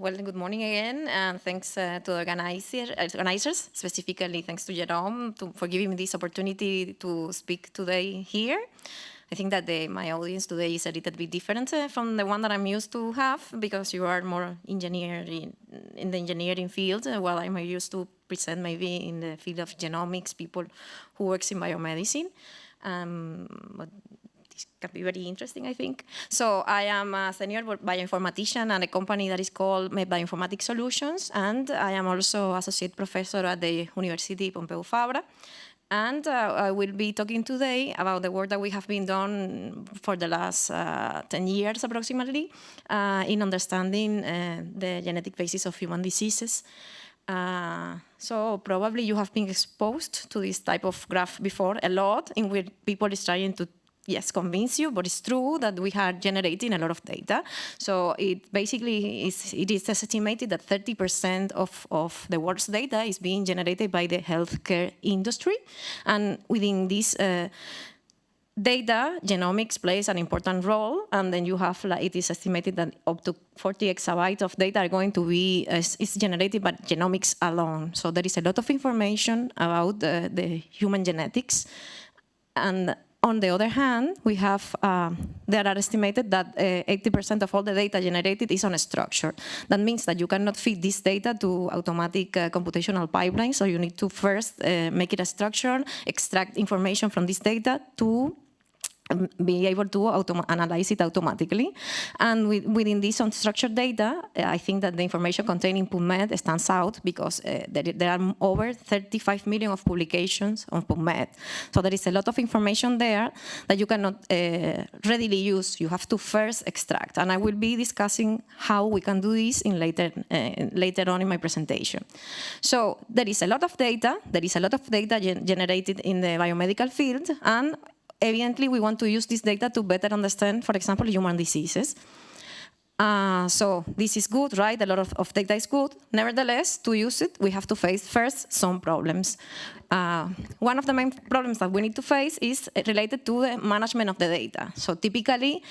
Well, good morning again, and thanks to the organizers, specifically thanks to Jerome for giving me this opportunity to speak today here. I think that my audience today is a little bit different from the one that I'm used to have, because you are more in the engineering field, while I'm used to present maybe in the field of genomics, people who works in biomedicine. But this can be very interesting, I think. So I am a senior bioinformatician at a company that is called Bioinformatics Solutions, and I am also associate professor at the University Pompeu Fabra. And I will be talking today about the work that we have been done for the last 10 years approximately in understanding the genetic basis of human diseases. So probably you have been exposed to this type of graph before a lot, in which people is trying to convince you, but it's true that we are generating a lot of data. So it basically it is estimated that 30% of the world's data is being generated by the healthcare industry. And within this data, genomics plays an important role. And then you have, it is estimated that up to 40 exabytes of data are going to be is generated by genomics alone. So there is a lot of information about the human genetics. And on the other hand, we have, there are estimated that 80% of all the data generated is unstructured. That means that you cannot feed this data to automatic computational pipelines, so you need to first make it a structure, extract information from this data to be able to analyze it automatically. And within this unstructured data, I think that the information contained in PubMed stands out because there are over 35 million of publications on PubMed. So there is a lot of information there that you cannot readily use. You have to first extract. And I will be discussing how we can do this later on in my presentation. So there is a lot of data. There is a lot of data generated in the biomedical field, and evidently, we want to use this data to better understand, for example, human diseases. So this is good, right? A lot of data is good. Nevertheless, to use it, we have to face first some problems. One of the main problems that we need to face is related to the management of the data. So typically,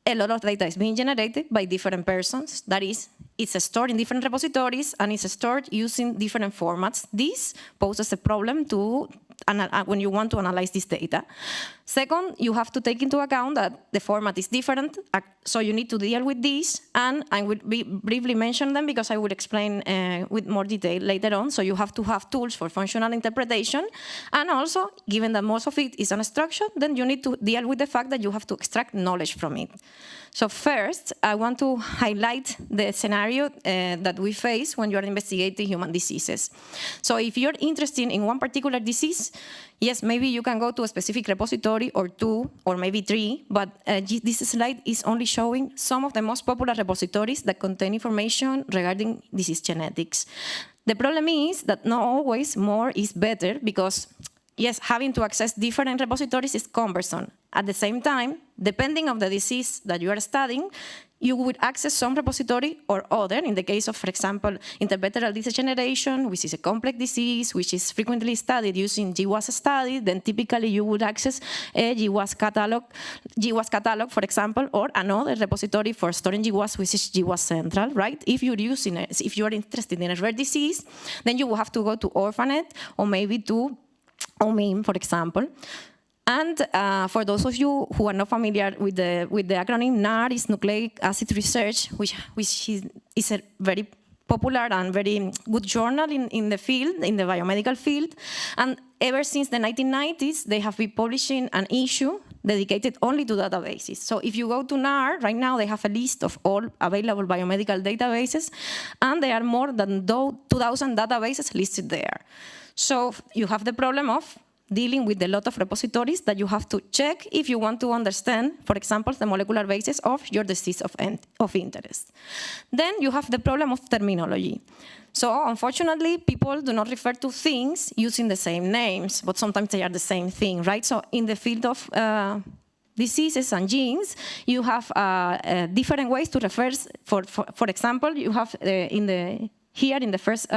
a lot of data is being generated by different persons. That is, it's stored in different repositories and it's stored using different formats. This poses a problem when you want to analyze this data. Second, you have to take into account that the format is different, so you need to deal with this, and I will briefly mention them because I will explain with more detail later on. So you have to have tools for functional interpretation, and also, given that most of it is unstructured, then you need to deal with the fact that you have to extract knowledge from it. So first, I want to highlight the scenario that we face when you are investigating human diseases. So if you're interested in one particular disease, yes, maybe you can go to a specific repository or two, or maybe three, but this slide is only showing some of the most popular repositories that contain information regarding disease genetics. The problem is that not always more is better, because yes, having to access different repositories is cumbersome. At the same time, depending on the disease that you are studying, you would access some repository or other. In the case of, for example, intervertebral DisGeNET, which is a complex disease, which is frequently studied using GWAS study, then typically you would access a GWAS catalog, for example, or another repository for storing GWAS, which is GWAS Central, right? If you're if you are interested in a rare disease, then you will have to go to OrphaNet or maybe to IMIM, for example. And for those of you who are not familiar with the acronym, NAR is Nucleic Acid Research, which is a very popular and very good journal in the field, in the biomedical field. And ever since the 1990s, they have been publishing an issue dedicated only to databases. So if you go to NAR, right now they have a list of all available biomedical databases, and there are more than 2,000 databases listed there. So you have the problem of dealing with a lot of repositories that you have to check if you want to understand, for example, the molecular basis of your disease of interest. Then you have the problem of terminology. So unfortunately, people do not refer to things using the same names, but sometimes they are the same thing, right? So in the field of diseases and genes, you have different ways to refer. For example, you have here in the first,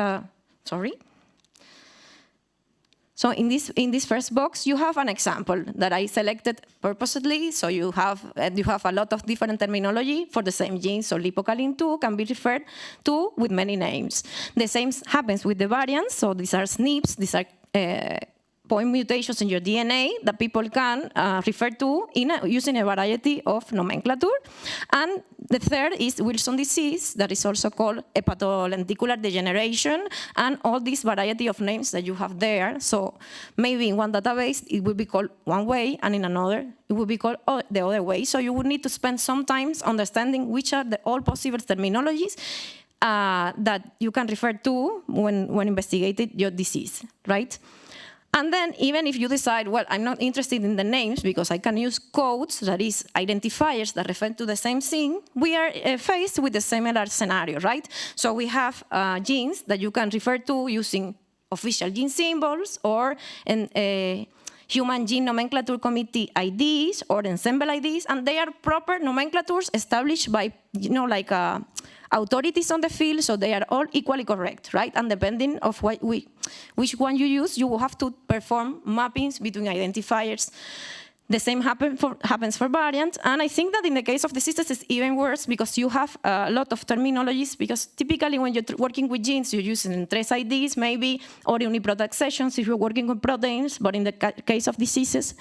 So in this first box, you have an example that I selected purposely. So you have a lot of different terminology for the same gene. So lipocalin 2 can be referred to with many names. The same happens with the variants. So these are SNPs. These are point mutations in your DNA that people can refer to using a variety of nomenclature. And the third is Wilson disease, that is also called hepatolenticular degeneration, and all these variety of names that you have there. So maybe in one database, it will be called one way, and in another, it will be called the other way. So you would need to spend some time understanding which are all possible terminologies that you can refer to when investigating your disease, right? And then even if you decide, well, I'm not interested in the names because I can use codes, that is identifiers that refer to the same thing, we are faced with a similar scenario, right? So we have genes that you can refer to using official gene symbols or Human Gene Nomenclature Committee IDs or ensemble IDs, and they are proper nomenclatures established by, like authorities on the field, so they are all equally correct, right? And depending of which one you use, you will have to perform mappings between identifiers. The same happens for variants, and I think that in the case of diseases it's even worse because you have a lot of terminologies, because typically when you're working with genes, you're using trace IDs maybe, or uniproduct sessions if you're working with proteins, but in the case of diseases,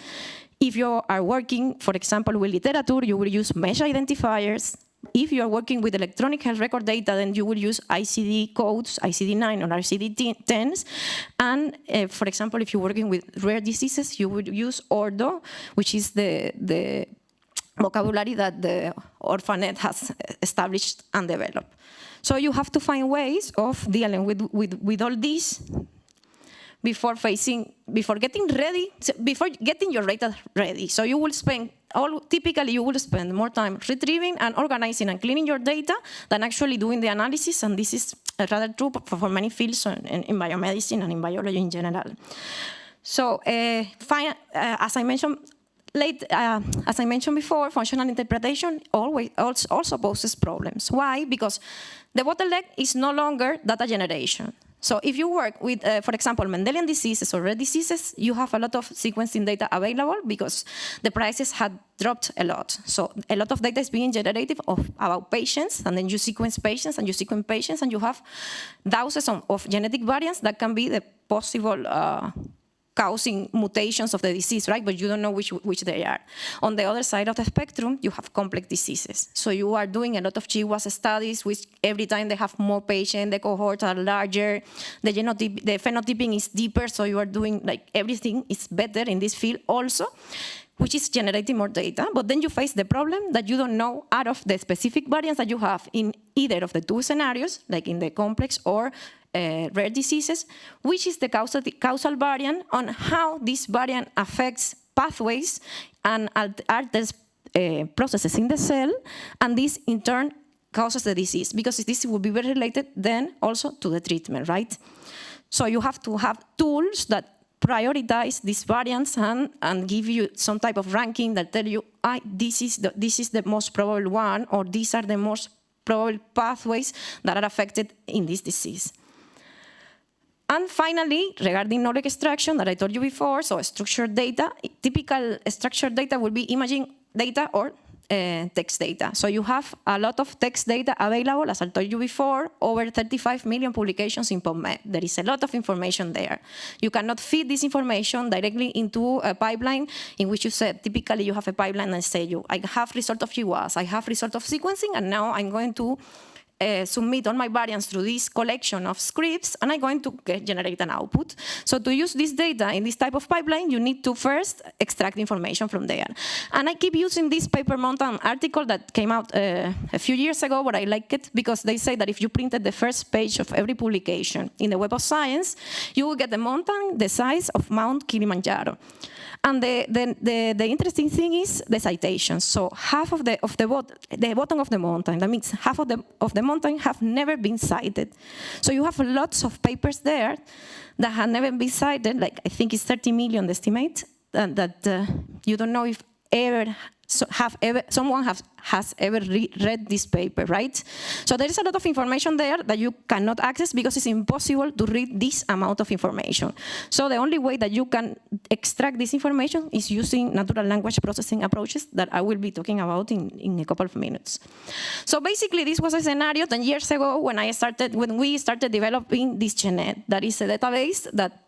if you are working, for example, with literature, you will use mesh identifiers. If you are working with electronic health record data, then you will use ICD codes, ICD-9 or ICD-10s. And for example, if you're working with rare diseases, you would use ORDO, which is the vocabulary that the Orphanet has established and developed. So you have to find ways of dealing with all these before getting your data ready. So you will spend typically you will spend more time retrieving and organizing and cleaning your data than actually doing the analysis, and this is rather true for many fields in biomedicine and in biology in general. So as I mentioned before, functional interpretation also poses problems. Why? Because the bottleneck is no longer data generation. So if you work with, for example, Mendelian diseases or rare diseases, you have a lot of sequencing data available because the prices had dropped a lot. So a lot of data is being generated about patients, and then you sequence patients, and you have thousands of genetic variants that can be the possible causing mutations of the disease, right? But you don't know which they are. On the other side of the spectrum, you have complex diseases. So you are doing a lot of GWAS studies, which every time they have more patients, the cohorts are larger, the phenotyping is deeper, so you are doing, like, everything is better in this field also, which is generating more data. But then you face the problem that you don't know out of the specific variants that you have in either of the two scenarios, like in the complex or rare diseases, which is the causal variant on how this variant affects pathways and alters processes in the cell, and this in turn causes the disease, because this will be very related then also to the treatment, right? So you have to have tools that prioritize these variants and give you some type of ranking that tell you, this is the most probable one, or these are the most probable pathways that are affected in this disease. And finally, regarding knowledge extraction that I told you before, so structured data, typical structured data will be imaging data or text data. So you have a lot of text data available, as I told you before, over 35 million publications in PubMed. There is a lot of information there. You cannot feed this information directly into a pipeline in which you said, typically you have a pipeline and say, I have result of GWAS, I have result of sequencing, and now I'm going to submit all my variants through this collection of scripts, and I'm going to generate an output. So to use this data in this type of pipeline, you need to first extract information from there. And I keep using this Paper Mountain article that came out a few years ago, but I like it because they say that if you printed the first page of every publication in the Web of Science, you will get the mountain the size of Mount Kilimanjaro. And the interesting thing is the citations. So half of the bottom of the mountain, that means half of the mountain have never been cited. So you have lots of papers there that have never been cited, like I think it's 30 million estimate, that you don't know if someone has ever read this paper, right? So there is a lot of information there that you cannot access because it's impossible to read this amount of information. So the only way that you can extract this information is using natural language processing approaches that I will be talking about in a couple of minutes. So basically, this was a scenario 10 years ago when we started developing DisGeNET. That is a database that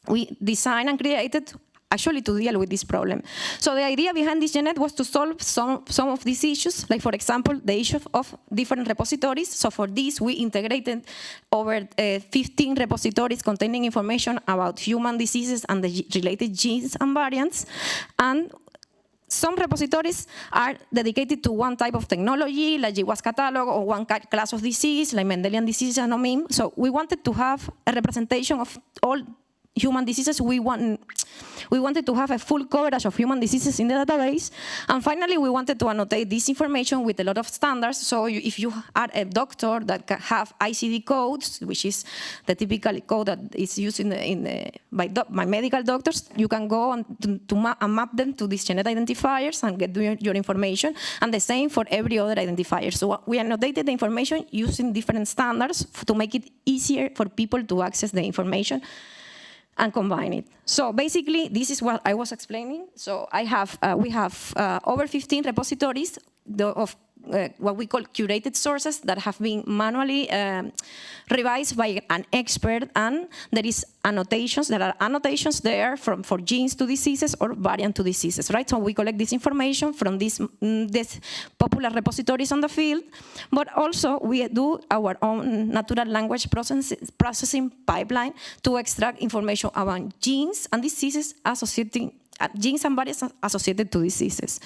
we designed and created actually to deal with this problem. So the idea behind DisGeNET was to solve some of these issues, like for example, the issue of different repositories. So for this, we integrated over 15 repositories containing information about human diseases and the related genes and variants. And some repositories are dedicated to one type of technology, like GWAS catalog, or one class of disease, like Mendelian disease and IMIM. So we wanted to have a representation of all human diseases. We wanted to have a full coverage of human diseases in the database. And finally, we wanted to annotate this information with a lot of standards. So if you are a doctor that can have ICD codes, which is the typical code that is used by medical doctors, you can go and map them to these genetic identifiers and get your information. And the same for every other identifier. So we annotated the information using different standards to make it easier for people to access the information and combine it. So basically, this is what I was explaining. So we have over 15 repositories of what we call curated sources that have been manually revised by an expert, and there are annotations there for genes to diseases or variant to diseases, right? So we collect this information from these popular repositories on the field, but also we do our own natural language processing pipeline to extract information about genes and diseases genes and variants associated to diseases.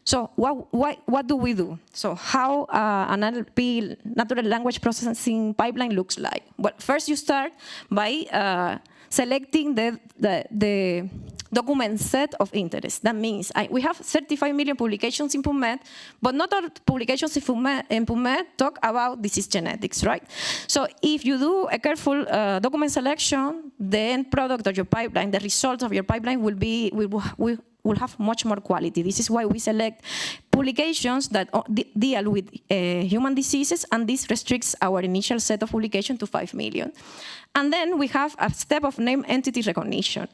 So what do we do? So how an NLP, natural language processing pipeline looks like? Well, first you start by selecting the document set of interest. That means we have 35 million publications in PubMed, but not all publications in PubMed talk about disease genetics, right? So if you do a careful document selection, the end product of your pipeline, the results of your pipeline will have much more quality. This is why we select publications that deal with human diseases, and this restricts our initial set of publications to 5 million. And then we have a step of name entity recognition.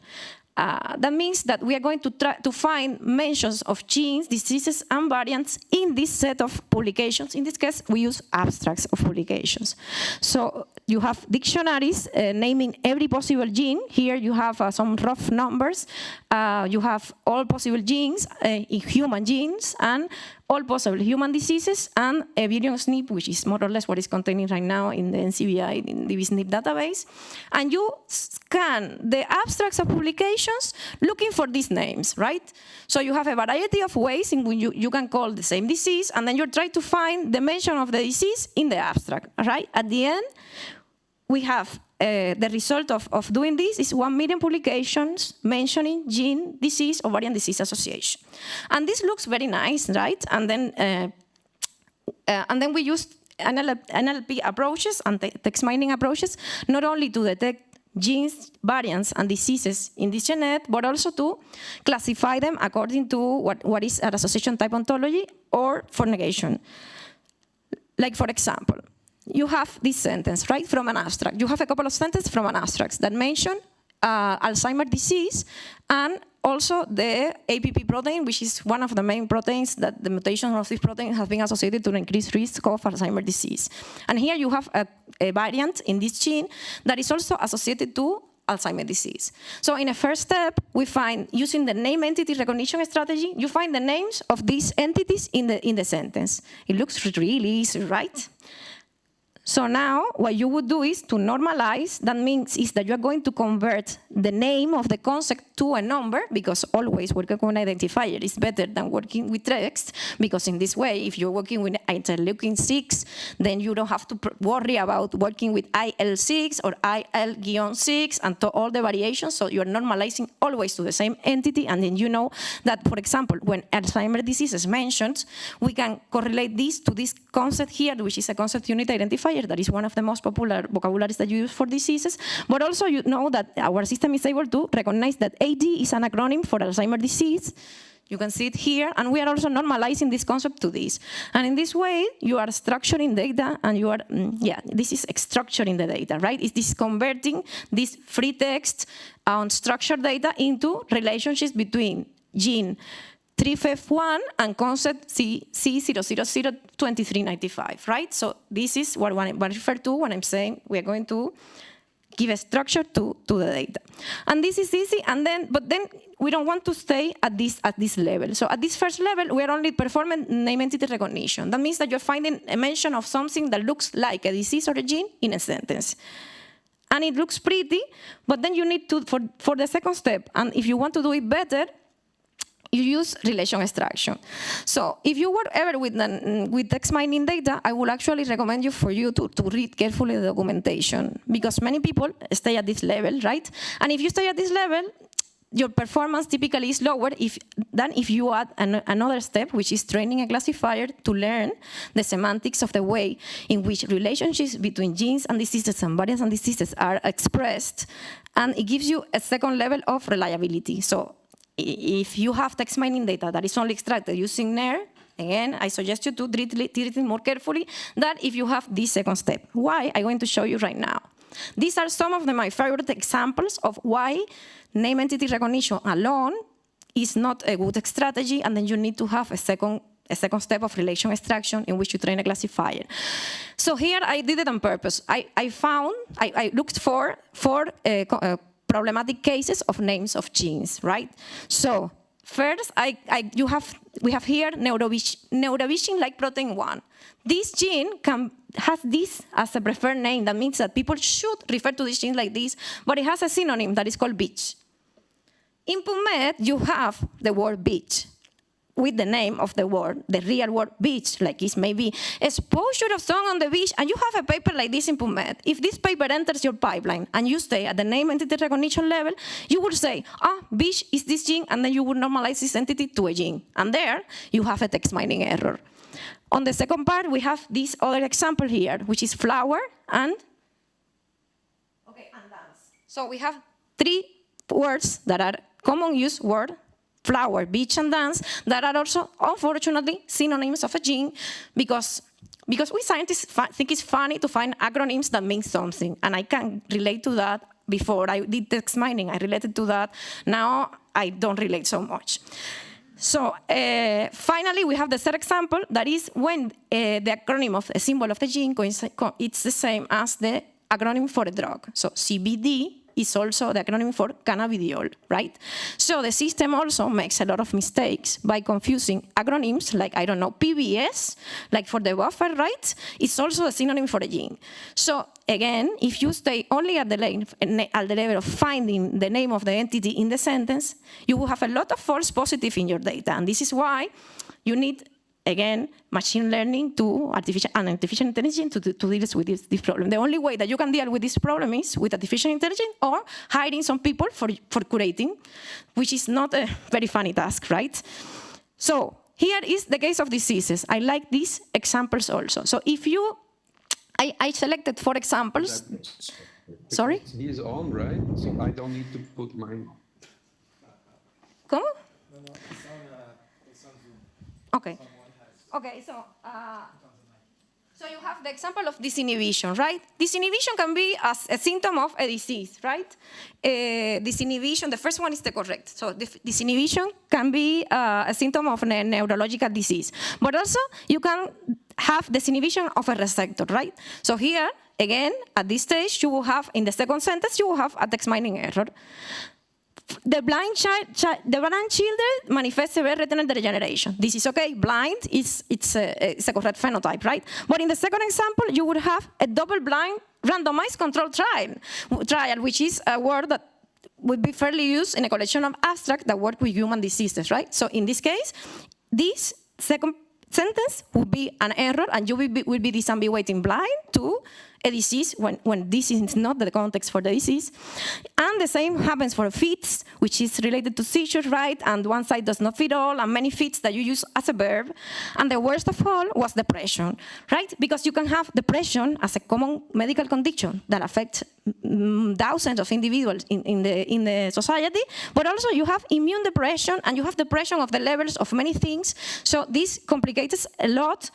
That means that we are going to try to find mentions of genes, diseases, and variants in this set of publications. In this case, we use abstracts of publications. So you have dictionaries naming every possible gene. Here you have some rough numbers. You have all possible genes, human genes, and all possible human diseases, and a virion SNP, which is more or less what is contained right now in the NCBI, in the DisGeNET database. And you scan the abstracts of publications looking for these names, right? So you have a variety of ways in which you can call the same disease, and then you try to find the mention of the disease in the abstract, right? At the end, we have the result of doing this is 1 million publications mentioning gene, disease, or variant disease association. And this looks very nice, right? And then we use NLP approaches and text mining approaches, not only to detect genes, variants, and diseases in DisGeNET, but also to classify them according to what is an association type ontology or for negation. Like, for example, you have this sentence, right, from an abstract. You have a couple of sentences from an abstract that mention Alzheimer's disease and also the APP protein, which is one of the main proteins that the mutation of this protein has been associated to an increased risk of Alzheimer's disease. And here you have a variant in this gene that is also associated to Alzheimer's disease. So in a first step, we find, using the name entity recognition strategy, you find the names of these entities in the sentence. It looks really easy, right? So now, what you would do is to normalize. That means is that you are going to convert the name of the concept to a number, because always working with an identifier is better than working with text, because in this way, if you're working with interleukin-6, then you don't have to worry about working with IL-6 or IL-6 and all the variations, so you're normalizing always to the same entity, and then you know that, for example, when Alzheimer's disease is mentioned, we can correlate this to this concept here, which is a concept unit identifier. That is one of the most popular vocabularies that you use for diseases, but also you know that our system is able to recognize that AD is an acronym for Alzheimer's disease, You can see it here, and we are also normalizing this concept to this. And in this way, you are structuring data, and you are, this is structuring the data, right? It's this converting this free text unstructured data into relationships between gene 351 and concept C0002395, right? So this is what I refer to when I'm saying we are going to give a structure to the data. And this is easy, but then we don't want to stay at this level. So at this first level, we are only performing name entity recognition. That means that you're finding a mention of something that looks like a disease or a gene in a sentence. And it looks pretty, but then you need to, for the second step, and if you want to do it better, you use relation extraction. So if you were ever with text mining data, I would actually recommend you to read carefully the documentation, because many people stay at this level, right? And if you stay at this level, your performance typically is lower than if you add another step, which is training a classifier to learn the semantics of the way in which relationships between genes and diseases and variants and diseases are expressed, and it gives you a second level of reliability. So if you have text mining data that is only extracted using NER, again, I suggest you to treat it more carefully than if you have this second step. Why? I'm going to show you right now. These are some of my favorite examples of why name entity recognition alone is not a good strategy, and then you need to have a second step of relation extraction in which you train a classifier. So here I did it on purpose. I looked for problematic cases of names of genes, right? So first, we have here neurovision-like protein 1. This gene has this as a preferred name. That means that people should refer to this gene like this, but it has a synonym that is called beach. In PubMed, you have the word beach with the name of the word, the real word beach, like it's maybe exposure of song on the beach, and you have a paper like this in PubMed. If this paper enters your pipeline and you stay at the name entity recognition level, you would say, beach is this gene, and then you would normalize this entity to a gene. And there, you have a text mining error. On the second part, we have this other example here, which is flower and dance. So we have 3 words that are common use word, flower, beach, and dance, that are also, unfortunately, synonyms of a gene, because we scientists think it's funny to find acronyms that mean something, and I can relate to that. Before I did text mining, I related to that. Now, I don't relate so much. So finally, we have the third example, that is when the acronym of a symbol of the gene, it's the same as the acronym for a drug. So CBD is also the acronym for cannabidiol, right? So the system also makes a lot of mistakes by confusing acronyms like, I don't know, PBS, like for the buffer, right? It's also a synonym for a gene. So again, if you stay only at the level of finding the name of the entity in the sentence, you will have a lot of false positive in your data. And this is why you need, again, machine learning to artificial intelligence to deal with this problem. The only way that you can deal with this problem is with artificial intelligence or hiring some people for curating, which is not a very funny task, right? So here is the case of diseases. I like these examples also. So if you, I selected 4 examples. Sorry? He is on, right? So I don't need to put mine. ¿Cómo? No, it's on Zoom. Okay. Okay, so you have the example of disinhibition, right? Disinhibition can be as a symptom of a disease, right? Disinhibition, the first one is the correct. So disinhibition can be a symptom of a neurological disease. But also, you can have disinhibition of a receptor, right? So here, again, at this stage, you will have, in the second sentence, you will have a text mining error. The blind children manifest severe retinal degeneration. This is okay. Blind it's a correct phenotype, right? But in the second example, you would have a double-blind randomized controlled trial, which is a word that would be fairly used in a collection of abstracts that work with human diseases, right? So in this case, this second sentence would be an error, and you will be disambiguating blind to a disease when this is not the context for the disease. And the same happens for fits, which is related to seizures, right? And one side does not fit all, and many fits that you use as a verb. And the worst of all was depression, right? Because you can have depression as a common medical condition that affects thousands of individuals in the society, but also you have immune depression, and you have depression of the levels of many things. So this complicates a lot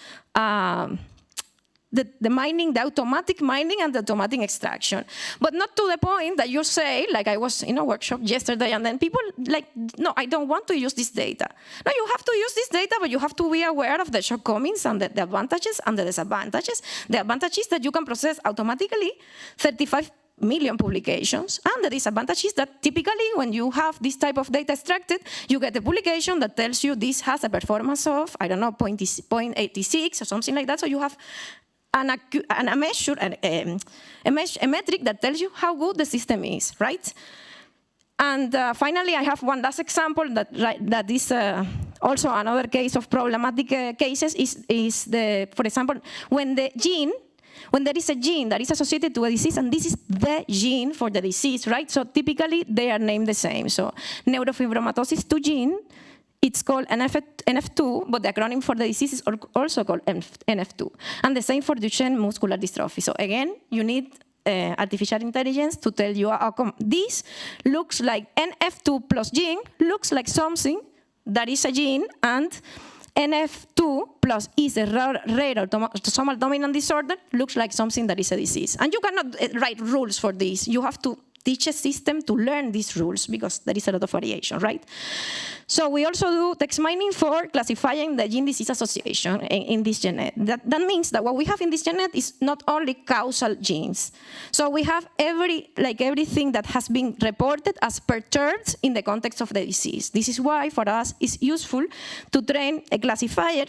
the mining, the automatic mining and the automatic extraction. But not to the point that you say, like I was in a workshop yesterday, and then people like, no, I don't want to use this data. No, you have to use this data, but you have to be aware of the shortcomings and the advantages and the disadvantages. The advantage is that you can process automatically 35 million publications, and the disadvantage is that typically when you have this type of data extracted, you get a publication that tells you this has a performance of, I don't know, 0.86 or something like that, so you have a metric that tells you how good the system is, right? And finally, I have one last example that is also another case of problematic cases is for example, when there is a gene that is associated to a disease, and this is the gene for the disease, right? So typically, they are named the same. So neurofibromatosis 2 gene, it's called NF2, but the acronym for the disease is also called NF2. And the same for Duchenne muscular dystrophy. So again, you need artificial intelligence to tell you how this looks like NF2 plus gene, looks like something that is a gene, and NF2 plus is a rare autosomal dominant disorder, looks like something that is a disease. And you cannot write rules for this. You have to teach a system to learn these rules because there is a lot of variation, right? So we also do text mining for classifying the gene-disease association in DisGeNET. That means that what we have in DisGeNET is not only causal genes. So we have everything that has been reported as perturbed in the context of the disease. This is why, for us, it's useful to train a classifier,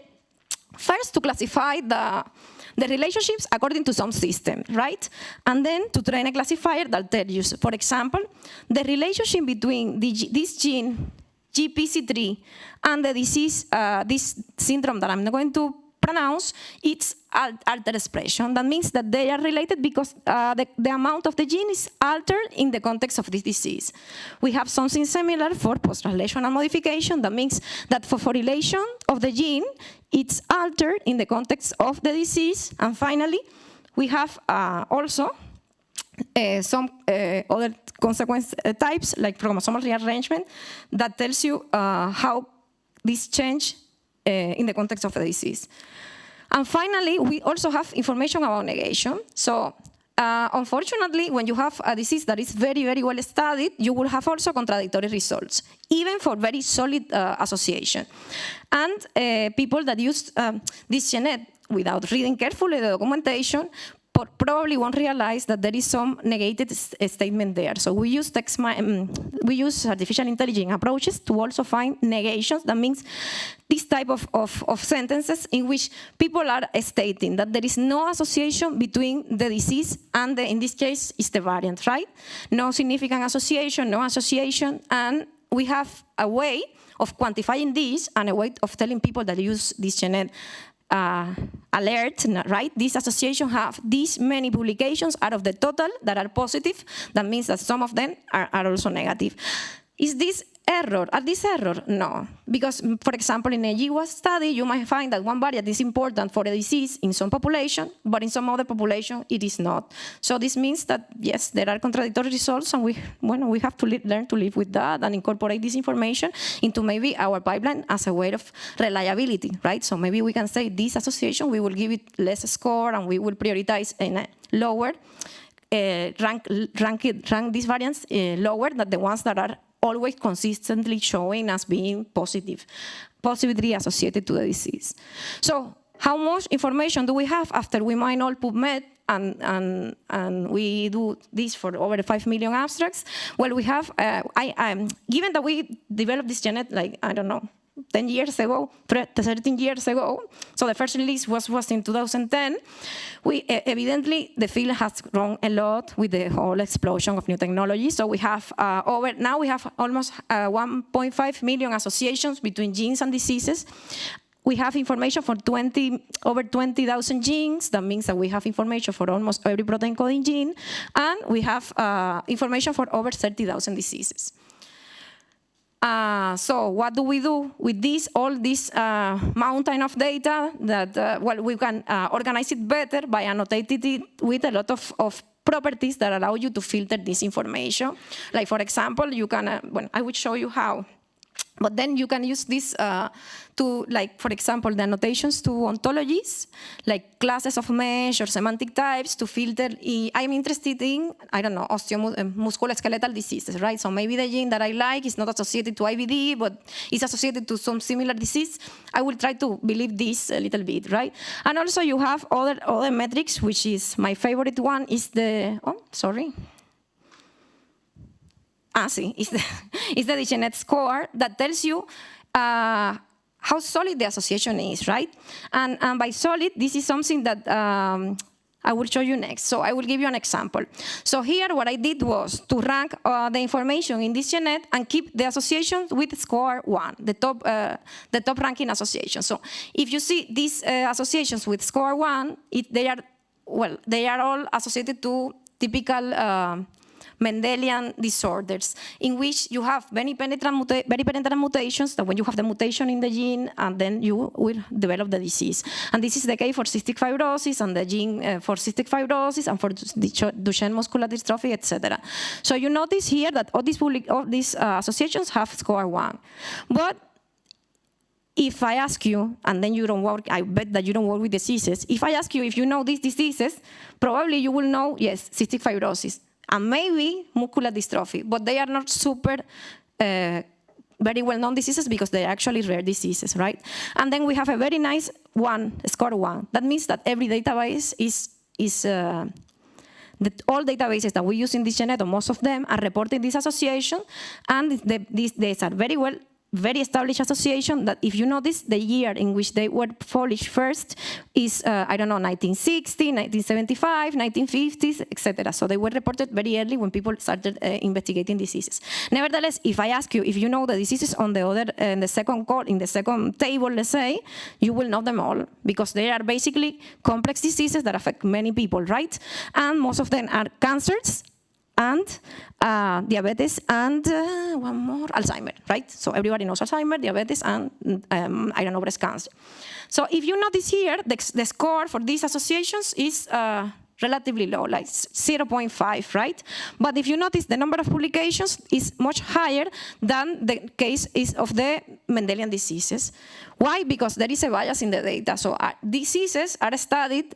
first to classify the relationships according to some system, right? And then to train a classifier that tells you, for example, the relationship between this gene, GPC3, and the disease, this syndrome that I'm not going to pronounce, it's altered expression. That means that they are related because the amount of the gene is altered in the context of this disease. We have something similar for post-translational modification. That means that for phosphorylation of the gene, it's altered in the context of the disease. And finally, we have also some other consequence types, like chromosomal rearrangement, that tells you how this change in the context of the disease. And finally, we also have information about negation. So unfortunately, when you have a disease that is very, very well studied, you will have also contradictory results, even for very solid association. And people that use DisGeNET without reading carefully the documentation probably won't realize that there is some negated statement there. So we use artificial intelligence approaches to also find negations. That means this type of sentences in which people are stating that there is no association between the disease and in this case, is the variant, right? No significant association, no association, and we have a way of quantifying this and a way of telling people that use DisGeNET alert, right? This association have these many publications out of the total that are positive. That means that some of them are also negative. Is this error? Are this error? No. Because, for example, in a GWAS study, you might find that one variant is important for a disease in some population, but in some other population, it is not. So this means that, yes, there are contradictory results, and we have to learn to live with that and incorporate this information into maybe our pipeline as a way of reliability, right? So maybe we can say this association, we will give it less score, and we will prioritize in a lower, rank these variants lower than the ones that are always consistently showing as being positively associated to the disease. So how much information do we have after we mine all PubMed and we do this for over 5 million abstracts? Well, we have, given that we developed DisGeNET, like, I don't know, 10 years ago, 13 years ago. So the first release was in 2010. Evidently, the field has grown a lot with the whole explosion of new technology. So we have now we have almost 1.5 million associations between genes and diseases. we have information for over 20,000 genes. That means that we have information for almost every protein coding gene. And we have information for over 30,000 diseases. So what do we do with all this mountain of data that, well, we can organize it better by annotating it with a lot of properties that allow you to filter this information. Like, for example, you can, well, I will show you how. But then you can use this to, like, for example, the annotations to ontologies, like classes of mesh or semantic types to filter. I'm interested in, I don't know, musculoskeletal diseases, right? So maybe the gene that I like is not associated to IBD, but is associated to some similar disease. I will try to believe this a little bit, right? And also you have other metrics, which is my favorite one is the, is the DisGeNET score that tells you how solid the association is, right? And by solid, this is something that I will show you next. So I will give you an example. So here, what I did was to rank the information in DisGeNET and keep the associations with score 1, the top ranking association. So if you see these associations with score 1, they are all associated to typical Mendelian disorders, in which you have very penetrant mutations, that when you have the mutation in the gene, and then you will develop the disease. And this is the case for cystic fibrosis, and the gene for cystic fibrosis, and for Duchenne muscular dystrophy, etc. So you notice here that all these associations have score 1. But if I ask you, and then you don't work, I bet that you don't work with diseases. If I ask you if you know these diseases, probably you will know, yes, cystic fibrosis, and maybe muscular dystrophy, but they are not super very well-known diseases because they are actually rare diseases, right? And then we have a very nice one, score 1. That means that every database all databases that we use in DisGeNET, or most of them, are reporting this association, and these are very established association that, if you notice, the year in which they were published first is, I don't know, 1960, 1975, 1950s, etc. So they were reported very early when people started investigating diseases. Nevertheless, if I ask you if you know the diseases on in the second table, let's say, you will know them all, because they are basically complex diseases that affect many people, right? And most of them are cancers, and diabetes, and one more, Alzheimer, right? So everybody knows Alzheimer, diabetes, and I don't know, breast cancer. So if you notice here, the score for these associations is relatively low, like 0.5, right? But if you notice, the number of publications is much higher than the case is of the Mendelian diseases. Why? Because there is a bias in the data. So diseases are studied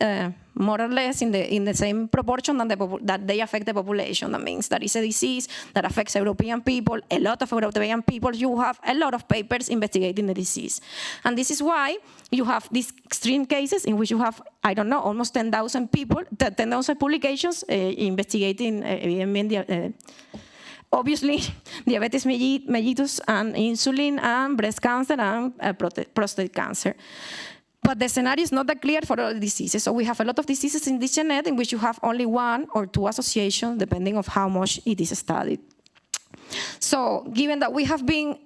more or less in the same proportion that they affect the population. That means that is a disease that affects European people, a lot of European people. You have a lot of papers investigating the disease. And this is why you have these extreme cases in which you have, I don't know, almost 10,000 people, 10,000 publications investigating obviously, diabetes mellitus, and insulin, and breast cancer, and prostate cancer. But the scenario is not that clear for all diseases. So we have a lot of diseases in DisGeNET in which you have only 1 or 2 associations, depending on how much it is studied. So given that we have been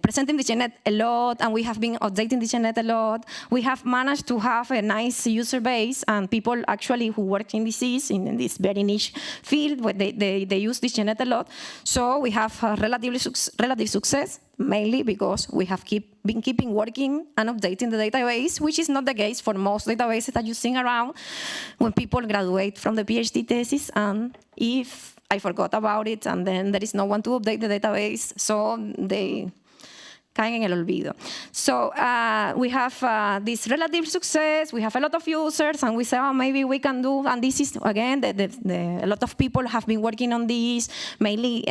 presenting DisGeNET a lot, and we have been updating DisGeNET a lot, we have managed to have a nice user base, and people actually who work in disease, in this very niche field, where they use DisGeNET a lot. So we have relative success, mainly because we have been keeping working and updating the database, which is not the case for most databases that you see around when people graduate from the PhD thesis, and if I forgot about it, and then there is no one to update the database, so they caen en el olvido. So we have this relative success, we have a lot of users, and we say, oh, maybe we can do, and this is, again, a lot of people have been working on this, mainly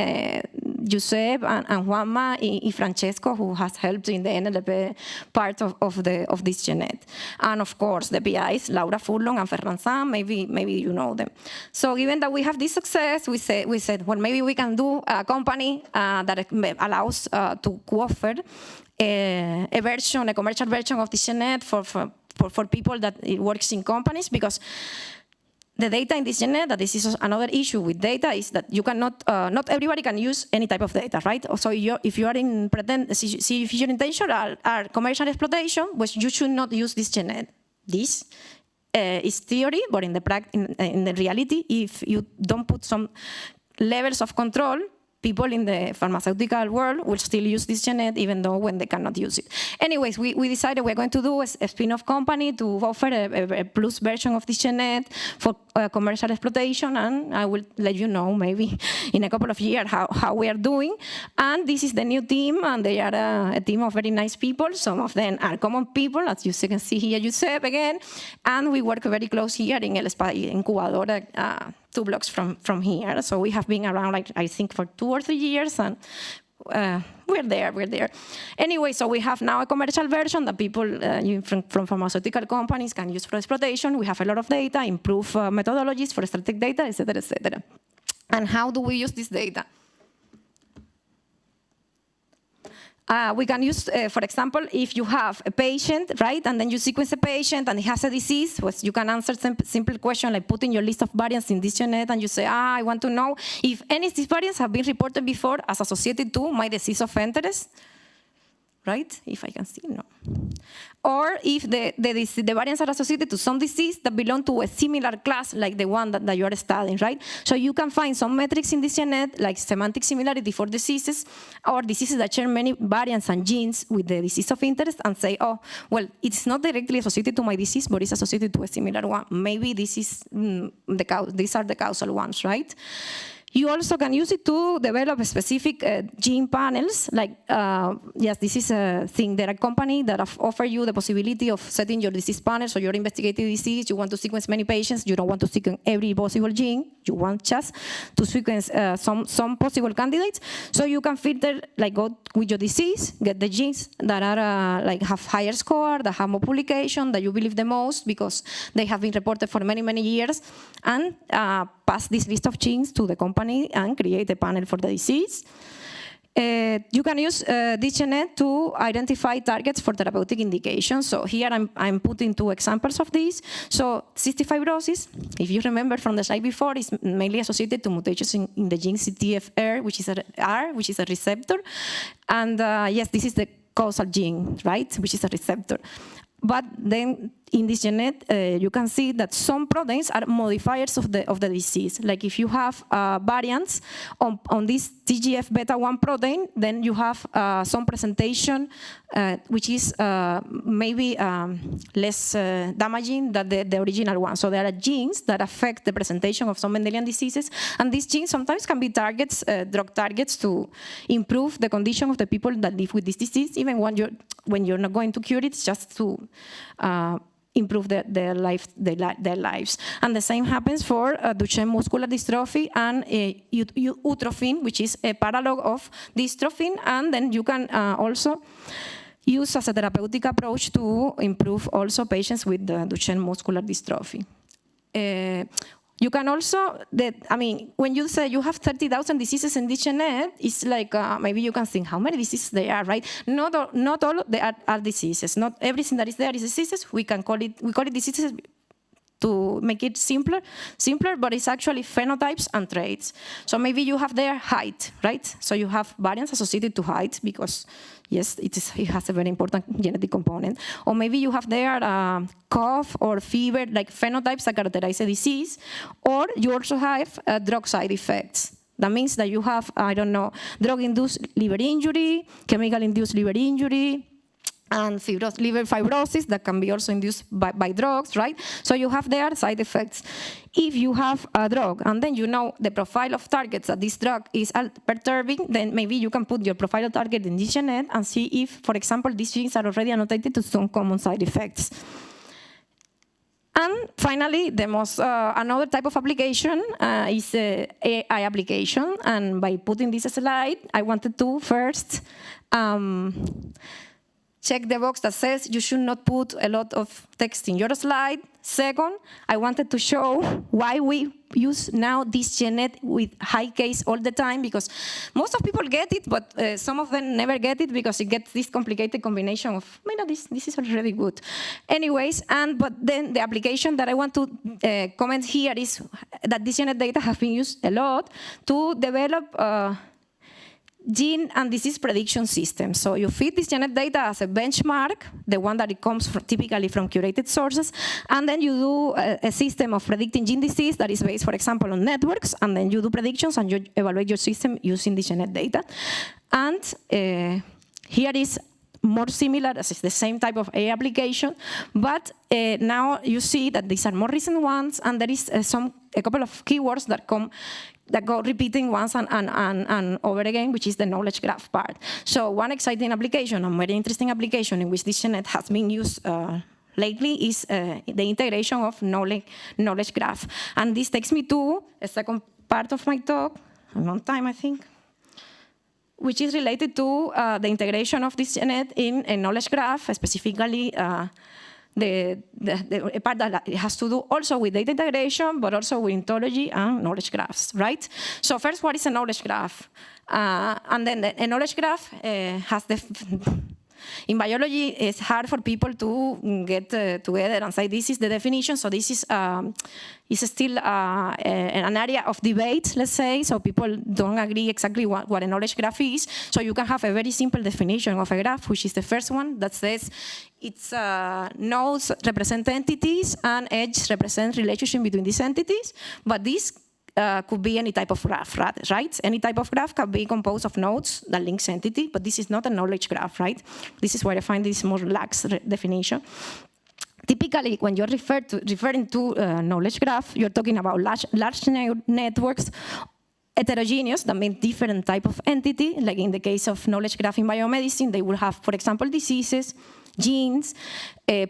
Giuseppe and Juanma y Francesco, who has helped in the NLP part of DisGeNET. And of course, the PIs, Laura Furlong and Ferran Sam, maybe you know them. So given that we have this success, we said, well, maybe we can do a company that allows to offer a commercial version of DisGeNET for people that it works in companies, because the data in DisGeNET, that this is another issue with data, is that you cannot, not everybody can use any type of data, right? So if you are in if your intention are commercial exploitation, which you should not use DisGeNET. This is theory, but in the reality, if you don't put some levels of control, people in the pharmaceutical world will still use DisGeNET, even though when they cannot use it. Anyways, we decided we're going to do a spin-off company to offer a plus version of DisGeNET for commercial exploitation, and I will let you know maybe in a couple of years how we are doing. And this is the new team, and they are a team of very nice people. Some of them are common people, as you can see here, Josep again, and we work very close here in El Incubadora, 2 blocks from here. So we have been around, like, I think, for 2 or 3 years, and we're there. Anyway, so we have now a commercial version that people from pharmaceutical companies can use for exploitation. We have a lot of data, improve methodologies for static data, etc., etc. And how do we use this data? We can use, for example, if you have a patient, right, and then you sequence a patient and he has a disease, well, you can answer simple question like put in your list of variants in DisGeNET, and you say, I want to know if any of these variants have been reported before as associated to my disease of interest, right? If I can see, no. Or if the variants are associated to some disease that belong to a similar class like the one that you are studying, right? So you can find some metrics in DisGeNET, like semantic similarity for diseases, or diseases that share many variants and genes with the disease of interest, and say, oh, well, it's not directly associated to my disease, but it's associated to a similar one. Maybe this is these are the causal ones, right? You also can use it to develop specific gene panels. Like, yes, this is a thing. There are companies that offer you the possibility of setting your disease panel. So you're investigating disease, you want to sequence many patients, you don't want to sequence every possible gene, you want just to sequence some possible candidates. So you can filter, like, go with your disease, get the genes that are like have higher score, that have more publication, that you believe the most because they have been reported for many, many years, and pass this list of genes to the company and create a panel for the disease. You can use DisGeNET to identify targets for therapeutic indications. So here I'm putting 2 examples of these. So cystic fibrosis, if you remember from the slide before, is mainly associated to mutations in the gene CTFR, which is a receptor. And yes, this is the causal gene, right, which is a receptor. But then in DisGeNET, you can see that some proteins are modifiers of the disease. Like if you have variants on this TGF-beta1 protein, then you have some presentation which is maybe less damaging than the original one. So there are genes that affect the presentation of some Mendelian diseases, and these genes sometimes can be targets, drug targets, to improve the condition of the people that live with this disease, even when you're not going to cure it, it's just to improve their lives. And the same happens for Duchenne muscular dystrophy and utrophin, which is a paralog of dystrophin, and then you can also use as a therapeutic approach to improve also patients with Duchenne muscular dystrophy. You can also, when you say you have 30,000 diseases in DisGeNET, it's like maybe you can think how many diseases there are, right? Not all they are diseases. Not everything that is there is diseases. We call it diseases to make it simpler, but it's actually phenotypes and traits. So maybe you have there height, right? So you have variants associated to height because, yes, it has a very important genetic component. Or maybe you have there cough or fever, like phenotypes that characterize a disease. Or you also have drug side effects. That means that you have, I don't know, drug-induced liver injury, chemical-induced liver injury, and liver fibrosis that can be also induced by drugs, right? So you have there side effects. If you have a drug and then you know the profile of targets that this drug is perturbing, then maybe you can put your profile of target in DisGeNET and see if, for example, these genes are already annotated to some common side effects. And finally, the most another type of application is AI application. And by putting this slide, I wanted to first check the box that says you should not put a lot of text in your slide. Second, I wanted to show why we use now DisGeNET with high case all the time, because most of people get it, but some of them never get it because it gets this complicated combination of, this is already good. Anyways, but then the application that I want to comment here is that DisGeNET data have been used a lot to develop gene and disease prediction system. So you feed DisGeNET data as a benchmark, the one that it comes from, typically from curated sources, and then you do a system of predicting gene disease that is based, for example, on networks, and then you do predictions and you evaluate your system using DisGeNET data. And here is more similar, as it's the same type of AI application, but now you see that these are more recent ones, and there is a couple of keywords that go repeating once and over again, which is the knowledge graph part. So one exciting application, a very interesting application in which DisGeNET has been used lately is the integration of knowledge graph. And this takes me to a second part of my talk, I'm on time, I think, which is related to the integration of DisGeNET in a knowledge graph, specifically the part that it has to do also with data integration, but also with ontology and knowledge graphs, right? So first, what is a knowledge graph? And then a knowledge graph has in biology, it's hard for people to get together and say this is the definition. So this is still an area of debate, let's say. So people don't agree exactly what a knowledge graph is. So you can have a very simple definition of a graph, which is the first one that says it's nodes represent entities and edges represent relationship between these entities. But this could be any type of graph, right? Any type of graph can be composed of nodes that links entity, but this is not a knowledge graph, right? This is where I find this more lax definition. Typically, when you're referring to knowledge graph, you're talking about large networks, heterogeneous, that means different type of entity. Like in the case of knowledge graph in biomedicine, they will have, for example, diseases, genes,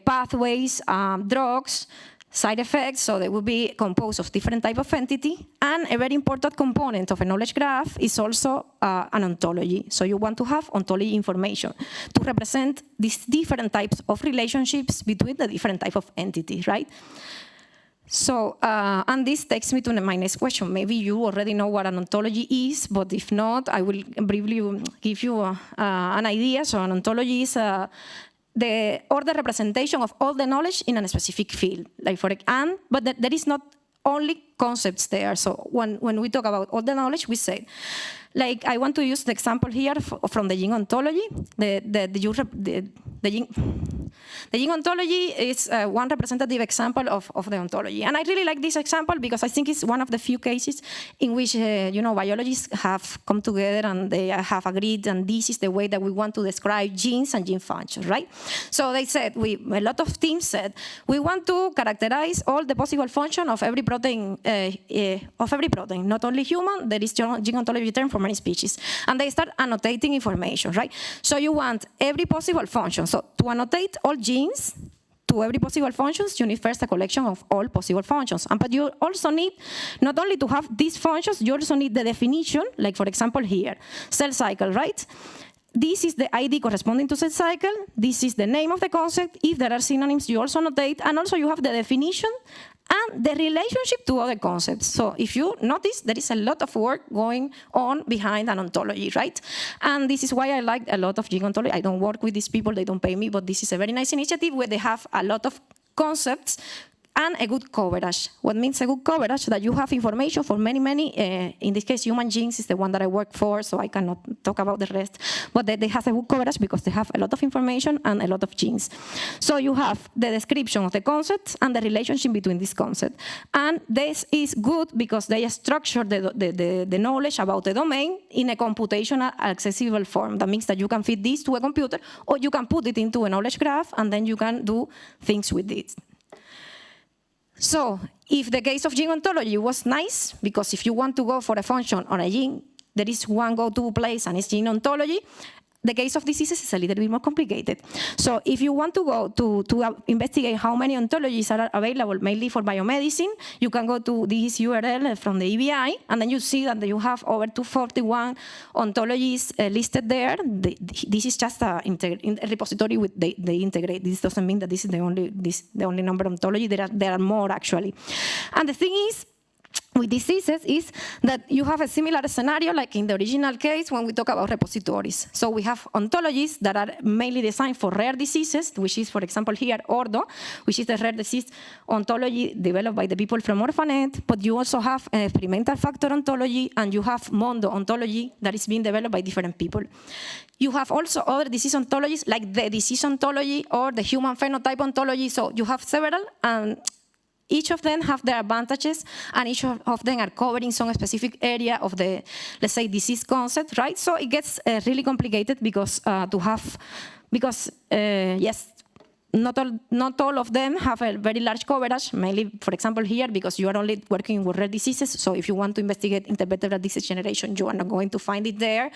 pathways, drugs, side effects, so they will be composed of different type of entity. And a very important component of a knowledge graph is also an ontology. So you want to have ontology information to represent these different types of relationships between the different type of entities, right? So, and this takes me to my next question. Maybe you already know what an ontology is, but if not, I will briefly give you an idea. So an ontology is the order representation of all the knowledge in a specific field. But there is not only concepts there. So when we talk about all the knowledge, we say, like, I want to use the example here from the gene ontology. The gene ontology is one representative example of the ontology. And I really like this example because I think it's one of the few cases in which biologists have come together and they have agreed, and this is the way that we want to describe genes and gene functions, right? So they said, a lot of teams said, we want to characterize all the possible function of every protein, not only human. There is gene ontology term for many species. And they start annotating information, right? So you want every possible function. So to annotate all genes to every possible functions, you need first a collection of all possible functions. But you also need not only to have these functions, you also need the definition, like for example here, cell cycle, right? This is the ID corresponding to cell cycle. This is the name of the concept. If there are synonyms, you also annotate. And also you have the definition and the relationship to other concepts. So if you notice, there is a lot of work going on behind an ontology, right? And this is why I like a lot of gene ontology. I don't work with these people, they don't pay me, but this is a very nice initiative where they have a lot of concepts and a good coverage. What means a good coverage? That you have information for many, in this case, human genes is the one that I work for, so I cannot talk about the rest. But they have a good coverage because they have a lot of information and a lot of genes. So you have the description of the concepts and the relationship between this concept. And this is good because they structure the knowledge about the domain in a computational accessible form. That means that you can feed this to a computer, or you can put it into a knowledge graph, and then you can do things with it. So if the case of gene ontology was nice, because if you want to go for a function on a gene, there is one go-to place, and it's gene ontology, the case of diseases is a little bit more complicated. So if you want to go to investigate how many ontologies are available, mainly for biomedicine, you can go to this URL from the EBI, and then you see that you have over 241 ontologies listed there. This is just a repository with they integrate. This doesn't mean that this is the only number of ontology. There are more actually. And the thing is, with diseases is that you have a similar scenario like in the original case when we talk about repositories. So we have ontologies that are mainly designed for rare diseases, which is, for example, here, Ordo, which is the rare disease ontology developed by the people from Orphanet, but you also have an experimental factor ontology, and you have Mondo ontology that is being developed by different people. You have also other disease ontologies like the disease ontology or the human phenotype ontology, so you have several, and each of them have their advantages, and each of them are covering some specific area of the, let's say, disease concept, right? So it gets really complicated because yes, not all of them have a very large coverage, mainly, for example, here, because you are only working with rare diseases. So if you want to investigate intervertebral disease generation, you are not going to find it there.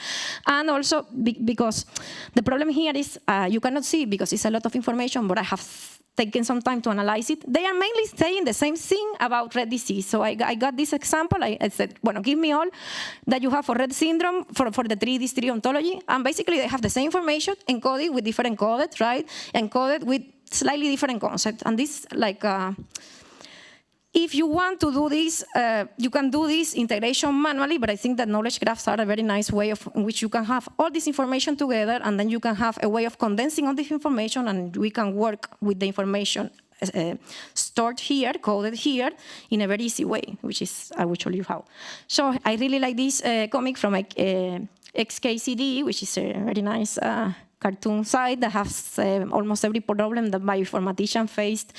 And also because the problem here is you cannot see because it's a lot of information, but I have taken some time to analyze it. They are mainly saying the same thing about Rett disease. So I got this example. I said, well, give me all that you have for Rett syndrome for the 3 ontology. And basically, they have the same information encoded with different codes, right? Encoded with slightly different concepts. And this, like, if you want to do this, you can do this integration manually, but I think that knowledge graphs are a very nice way in which you can have all this information together, and then you can have a way of condensing all this information, and we can work with the information stored here, coded here, in a very easy way, which is, I will show you how. So I really like this comic from XKCD, which is a very nice cartoon site that has almost every problem that bioinformatician faced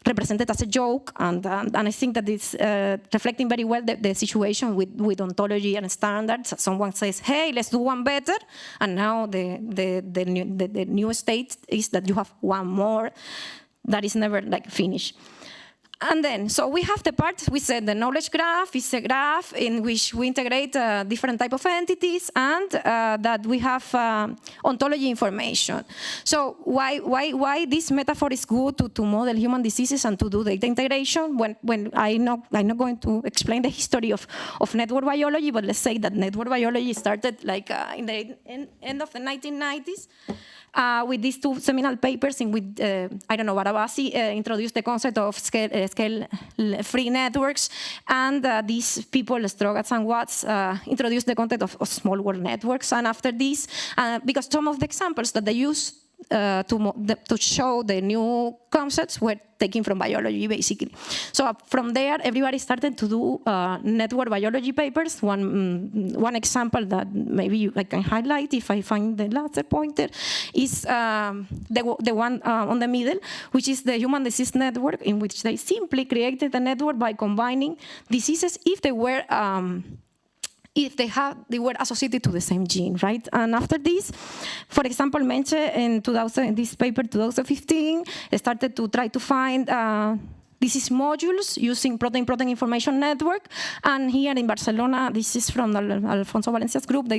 represented as a joke, and I think that it's reflecting very well the situation with ontology and standards. Someone says, hey, let's do one better, and now the new state is that you have one more that is never like finished. And then, so we have the part, we said the knowledge graph is a graph in which we integrate different type of entities, and that we have ontology information. So why this metaphor is good to model human diseases and to do data integration? When I'm not going to explain the history of network biology, but let's say that network biology started like in the end of the 1990s. With these 2 seminal papers in which, I don't know, Barabasi introduced the concept of scale-free networks, and these people, Strogatz and Watts, introduced the concept of small world networks. And after this, because some of the examples that they used to show the new concepts were taken from biology, basically. So from there, everybody started to do network biology papers. One example that maybe I can highlight if I find the laser pointer is the one on the middle, which is the human disease network, in which they simply created a network by combining diseases if they were they were associated to the same gene, right? And after this, for example, Menche in this paper 2015 started to try to find disease modules using protein-protein information network. And here in Barcelona, this is from Alfonso Valencia's group.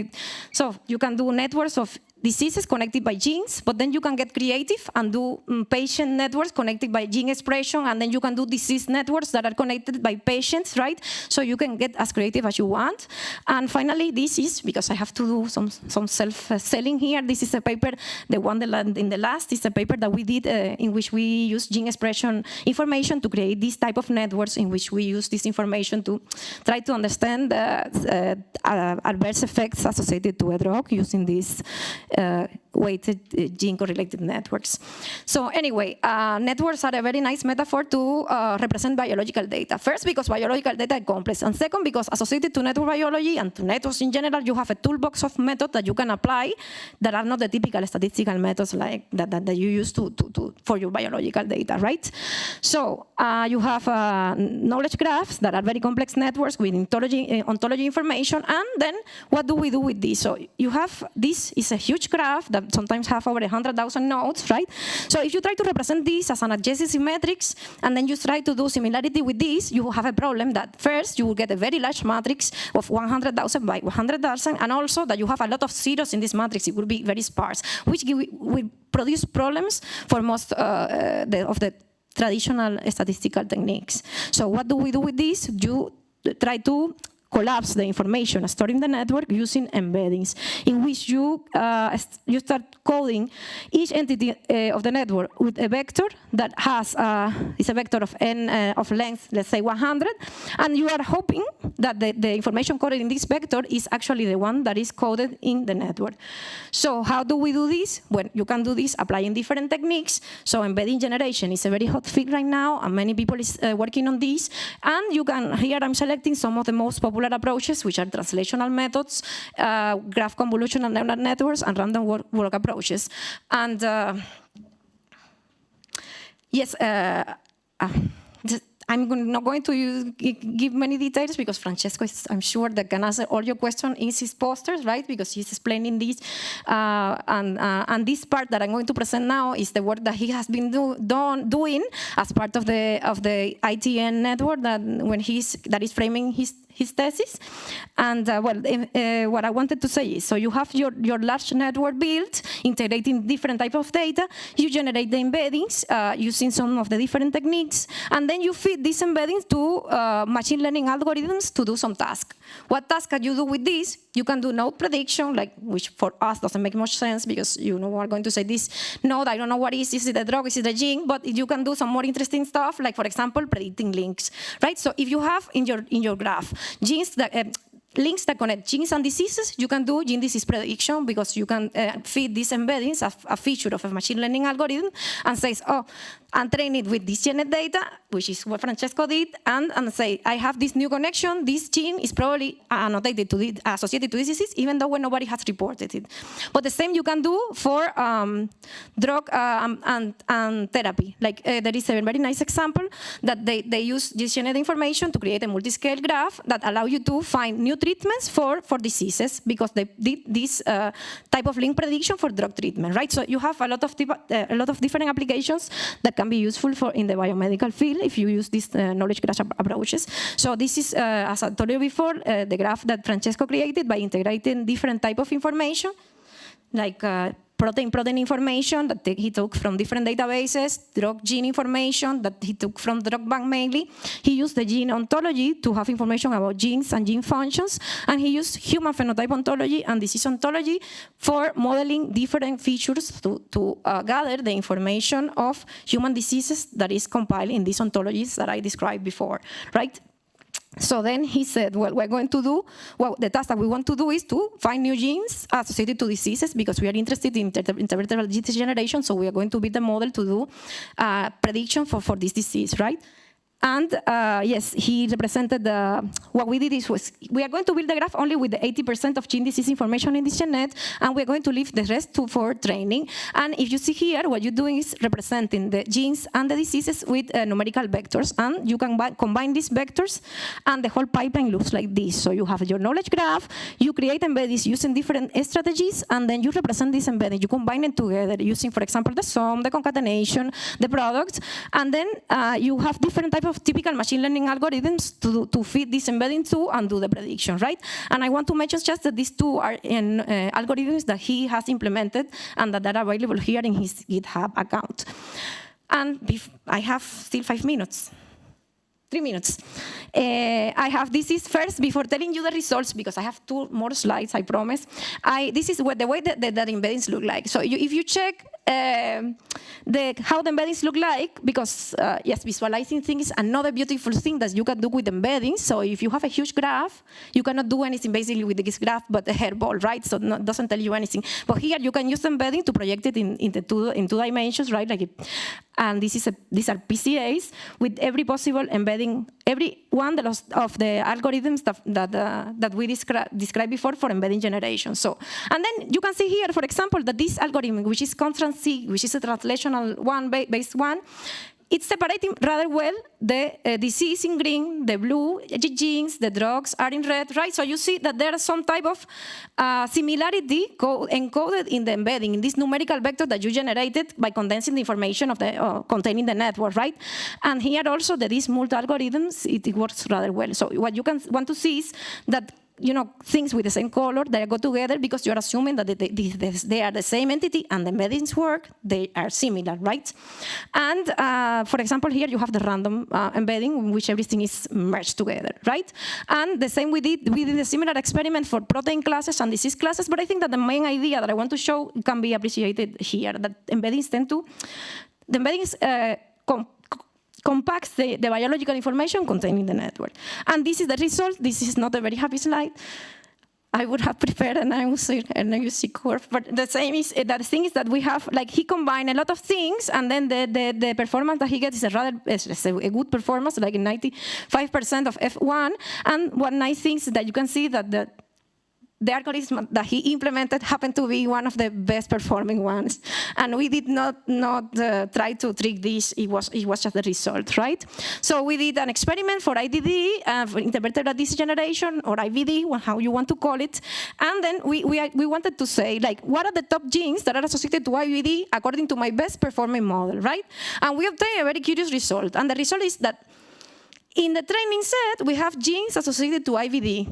So you can do networks of diseases connected by genes, but then you can get creative and do patient networks connected by gene expression, and then you can do disease networks that are connected by patients, right? So you can get as creative as you want. And finally, this is, because I have to do some self-selling here, this is a paper, the one in the last is a paper that we did in which we use gene expression information to create this type of networks in which we use this information to try to understand the adverse effects associated to a drug using this weighted gene correlated networks. So anyway, networks are a very nice metaphor to represent biological data. First, because biological data is complex, and second, because associated to network biology and to networks in general, you have a toolbox of methods that you can apply that are not the typical statistical methods like that you use for your biological data, right? So you have knowledge graphs that are very complex networks with ontology information, and then what do we do with this? So you have, this is a huge graph that that sometimes have over 100,000 nodes, right? So if you try to represent this as an adjacency matrix, and then you try to do similarity with this, you have a problem that first, you will get a very large matrix of 100,000 by 100,000, and also that you have a lot of zeros in this matrix. It will be very sparse, which will produce problems for most of the traditional statistical techniques. So what do we do with this? You try to collapse the information stored in the network using embeddings, in which you start coding each entity of the network with a vector that has is a vector of n of length, let's say 100, and you are hoping that the information coded in this vector is actually the one that is coded in the network. So how do we do this? Well, you can do this applying different techniques. So embedding generation is a very hot field right now, and many people is working on this. And you can, here I'm selecting some of the most popular approaches, which are translational methods, graph convolutional neural networks, and random walk approaches. And yes, I'm not going to give many details because Francesco is, I'm sure, that can answer all your questions in his posters, right? Because he's explaining this. And this part that I'm going to present now is the work that he has been doing as part of the ITN network that is framing his thesis. And what I wanted to say is, so you have your large network built, integrating different types of data. You generate the embeddings using some of the different techniques, and then you feed these embeddings to machine learning algorithms to do some task. What task can you do with this? You can do node prediction, which for us doesn't make much sense because you are going to say this node, I don't know what is it a drug, is it a gene? But you can do some more interesting stuff, like for example, predicting links, right? So if you have in your graph genes that links that connect genes and diseases, you can do gene disease prediction because you can feed these embeddings a feature of a machine learning algorithm and says, oh, and train it with DisGeNET data, which is what Francesco did, and say, I have this new connection, this gene is probably annotated to associated to diseases, even though nobody has reported it. But the same you can do for drug and therapy. Like there is a very nice example that they use DisGeNET information to create a multi-scale graph that allow you to find new treatments for diseases because they did this type of link prediction for drug treatment, right? So you have a lot of different applications that can be useful in the biomedical field if you use these knowledge graph approaches. So this is, as I told you before, the graph that Francesco created by integrating different type of information, like protein information that he took from different databases, drug gene information that he took from drug bank mainly. He used the gene ontology to have information about genes and gene functions, and he used human phenotype ontology and disease ontology for modeling different features to gather the information of human diseases that is compiled in these ontologies that I described before, right? So then he said, well, we're going to do, the task that we want to do is to find new genes associated to diseases because we are interested in intervertebral disease generation, so we are going to build a model to do prediction for this disease, right? And yes, he represented what we did is we are going to build the graph only with the 80% of gene disease information in DisGeNET, and we're going to leave the rest for training. And if you see here, what you're doing is representing the genes and the diseases with numerical vectors, and you can combine these vectors, and the whole pipeline looks like this. So you have your knowledge graph, you create embeddings using different strategies, and then you represent these embeddings. You combine them together using, for example, the sum, the concatenation, the product, and then you have different types of typical machine learning algorithms to feed this embedding to and do the prediction, right? And I want to mention just that these two are in algorithms that he has implemented and that are available here in his GitHub account. And I have still 5 minutes. 3 minutes. I have this is first, before telling you the results, because I have 2 more slides, I promise. This is the way that embeddings look like. So if you check how the embeddings look like, because yes, visualizing things is another beautiful thing that you can do with embeddings. So if you have a huge graph, you cannot do anything basically with this graph but a hairball, right? So it doesn't tell you anything. But here you can use embedding to project it in 2 dimensions, right? And these are PCAs with every possible embedding, every one of the algorithms that we described before for embedding generation. So, and then you can see here, for example, that this algorithm, which is Constran-C, which is a translational based one, it's separating rather well the disease in green, the blue genes, the drugs are in red, right? So you see that there is some type of similarity encoded in the embedding, in this numerical vector that you generated by condensing the information of the containing the network, right? And here also, these multi-algorithms, it works rather well. So what you want to see is that things with the same color, they go together because you're assuming that they are the same entity and the embeddings work, they are similar, right? And for example, here you have the random embedding in which everything is merged together, right? And the same we did a similar experiment for protein classes and disease classes, but I think that the main idea that I want to show can be appreciated here, that embeddings the embeddings compacts the biological information contained in the network. And this is the result. This is not a very happy slide. I would have prepared an AUC curve, but the thing is that we have, like, he combined a lot of things, and then the performance that he gets is a good performance, like 95% of F1. And one nice thing is that you can see that the algorithm that he implemented happened to be one of the best performing ones. And we did not try to trick this, it was just the result, right? So we did an experiment for IDD, for interpreted disease generation, or IVD, how you want to call it. And then we wanted to say, like, what are the top genes that are associated to IVD according to my best performing model, right? And we obtained a very curious result. And the result is that in the training set, we have genes associated to IVD,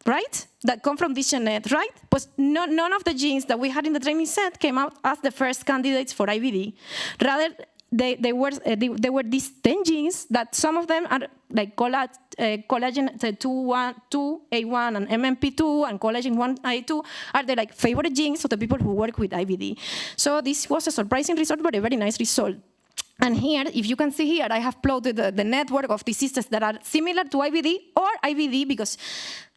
right? That come from DisGeNET, right? But none of the genes that we had in the training set came out as the first candidates for IVD. Rather, they were these 10 genes that some of them are like collagen 2A1 and MMP2 and collagen 1A2 are the like favorite genes of the people who work with IVD. So this was a surprising result, but a very nice result. And here, if you can see here, I have plotted the network of diseases that are similar to IVD or IVD, because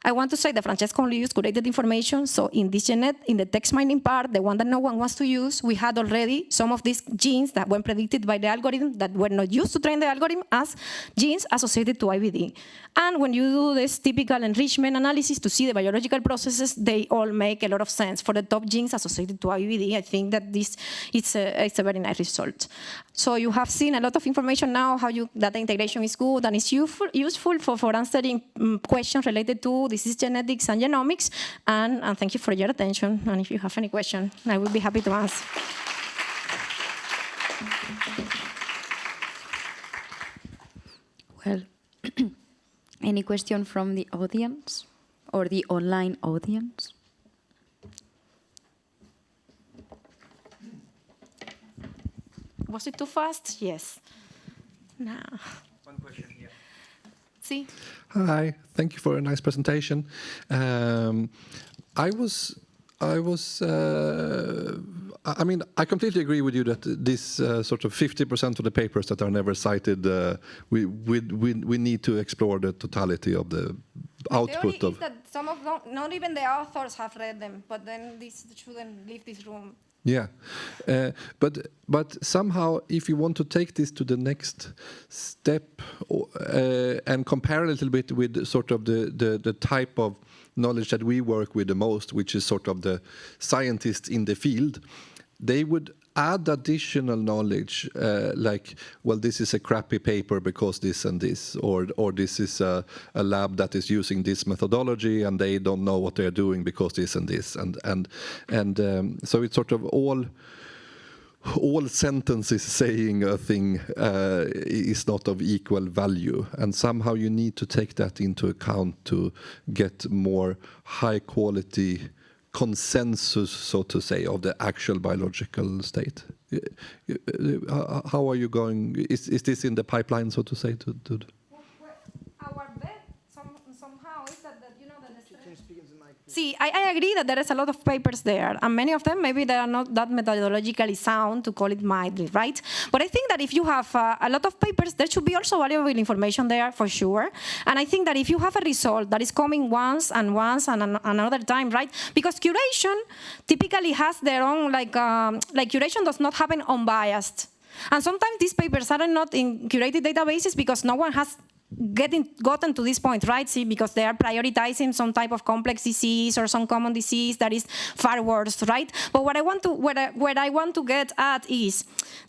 I want to say that Francesco only used curated information. So in DisGeNET, in the text mining part, the one that no one wants to use, we had already some of these genes that were predicted by the algorithm that were not used to train the algorithm as genes associated to IVD. And when you do this typical enrichment analysis to see the biological processes, they all make a lot of sense. For the top genes associated to IVD, I think that it's a very nice result. So you have seen a lot of information now, how data integration is good and is useful for answering questions related to disease genetics and genomics. And thank you for your attention. And if you have any question, I will be happy to answer. Well, any question from the audience or the online audience? Was it too fast? Yes. No. One question here. See? Hi, thank you for a nice presentation. I mean, I completely agree with you that this sort of 50% of the papers that are never cited, we need to explore the totality of the output The theory of. is that some of them, not even the authors have read them, but then this shouldn't leave this room. Yeah, but somehow, if you want to take this to the next step and compare a little bit with sort of the type of knowledge that we work with the most, which is sort of the scientists in the field, they would add additional knowledge, like, well, this is a crappy paper because this and this, or this is a lab that is using this methodology and they don't know what they're doing because this and this, and so it's sort of all sentences saying a thing is not of equal value, and somehow you need to take that into account to get more high quality consensus, so to say, of the actual biological state. How are you going? Is this in the pipeline, so to say? Our bet somehow is that you know that Can you speak into the mic, please? See, I agree that there is a lot of papers there, and many of them, maybe they are not that methodologically sound, to call it mildly, right? But I think that if you have a lot of papers, there should be also valuable information there, for sure. And I think that if you have a result that is coming once and another time, right? Because curation typically has their own, like curation does not happen unbiased. And sometimes these papers are not in curated databases because no one has gotten to this point, right? See, because they are prioritizing some type of complex disease or some common disease that is far worse, right? But what I want to get at is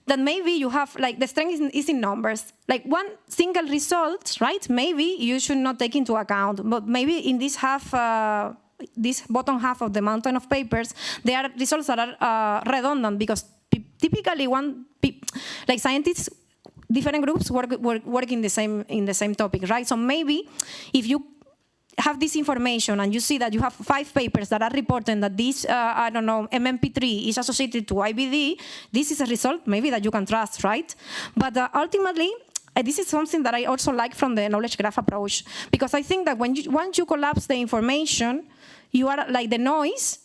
that maybe you have, like, the strength is in numbers. Like one single result, right? Maybe you should not take into account, but maybe in this this bottom half of the mountain of papers, there are results that are redundant, because typically like scientists, different groups work in the same topic, right? So maybe if you have this information and you see that you have 5 papers that are reporting that this, I don't know, MMP3 is associated to IBD, this is a result maybe that you can trust, right? But ultimately, this is something that I also like from the knowledge graph approach, because I think that once you collapse the information, you are like the noise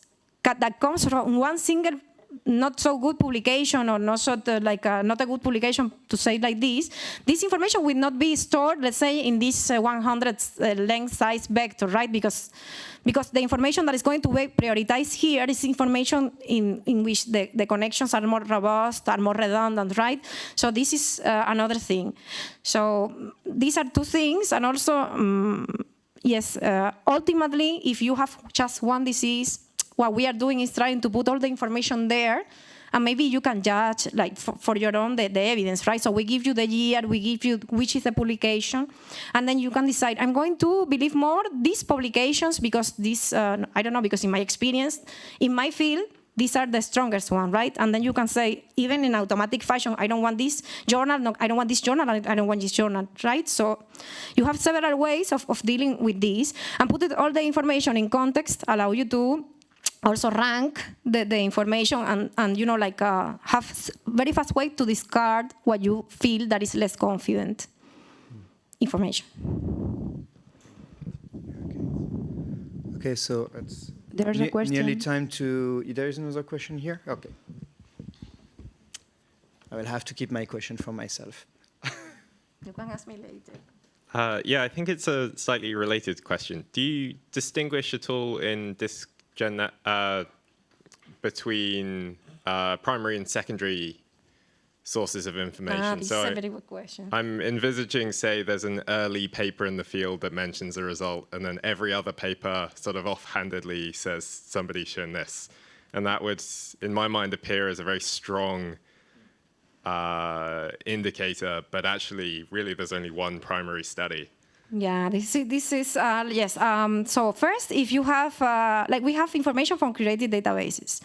that comes from one single not so good publication, or not a good publication, to say it like this. This information will not be stored, let's say, in this 100 length size vector, right? Because the information that is going to be prioritized here is information in which the connections are more robust, are more redundant, right? So this is another thing. So these are 2 things, and also, yes, ultimately, if you have just one disease, what we are doing is trying to put all the information there, and maybe you can judge, like, for your own the evidence, right? So we give you the year, we give you which is the publication, and then you can decide, I'm going to believe more these publications because this, I don't know, because in my experience, in my field, these are the strongest one, right? And then you can say, even in automatic fashion, I don't want this journal, no, I don't want this journal, I don't want this journal, right? So you have several ways of dealing with this, and put all the information in context, allow you to also rank the information, and you know, like, have very fast way to discard what you feel that is less confident information. Okay, so it's There's a question. nearly time to. There is another question here. Okay. I will have to keep my question for myself. You can ask me later. Yeah, I think it's a slightly related question. Do you distinguish at all in DisGeNET between primary and secondary sources of information? This is a very good question. I'm envisaging, say, there's an early paper in the field that mentions a result, and then every other paper sort of offhandedly says somebody's shown this. And that would, in my mind, appear as a very strong indicator, but actually, really, there's only one primary study. Yeah, this is yes. So first, if you have, like, we have information from curated databases.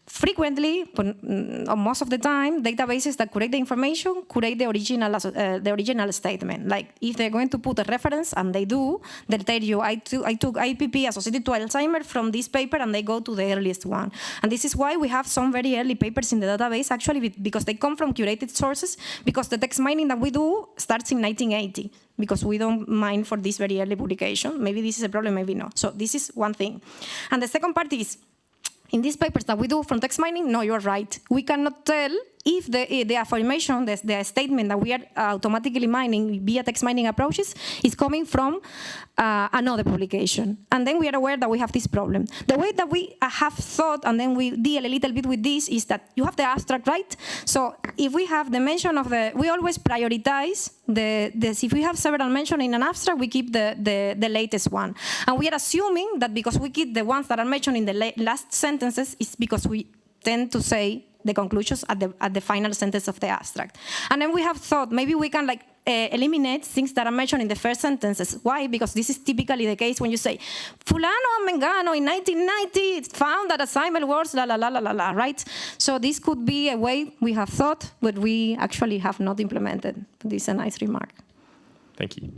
Frequently, or most of the time, databases that curate the information curate the original statement. Like, if they're going to put a reference, and they do, they'll tell you, I took IPP associated to Alzheimer from this paper, and they go to the earliest one. And this is why we have some very early papers in the database, actually, because they come from curated sources, because the text mining that we do starts in 1980. Because we don't mine for this very early publication. Maybe this is a problem, maybe not. So this is one thing. And the second part is, in these papers that we do from text mining, no, you're right. We cannot tell if the affirmation, the statement that we are automatically mining via text mining approaches is coming from another publication. And then we are aware that we have this problem. The way that we have thought, and then we deal a little bit with this, is that you have the abstract, right? So if we have the mention of we always prioritize if we have several mentions in an abstract, we keep the latest one. And we are assuming that because we keep the ones that are mentioned in the last sentences, is because we tend to say the conclusions at the final sentence of the abstract. And then we have thought, maybe we can, like, eliminate things that are mentioned in the first sentences. Why? Because this is typically the case when you say, Fulano and Mengano in 1990 found that Alzheimer's was la la la la la la, right? So this could be a way we have thought, but we actually have not implemented. This is a nice remark. Thank you.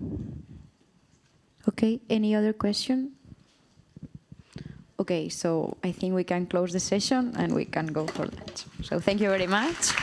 Okay, any other question? Okay, so I think we can close the session and we can go for that. So thank you very much.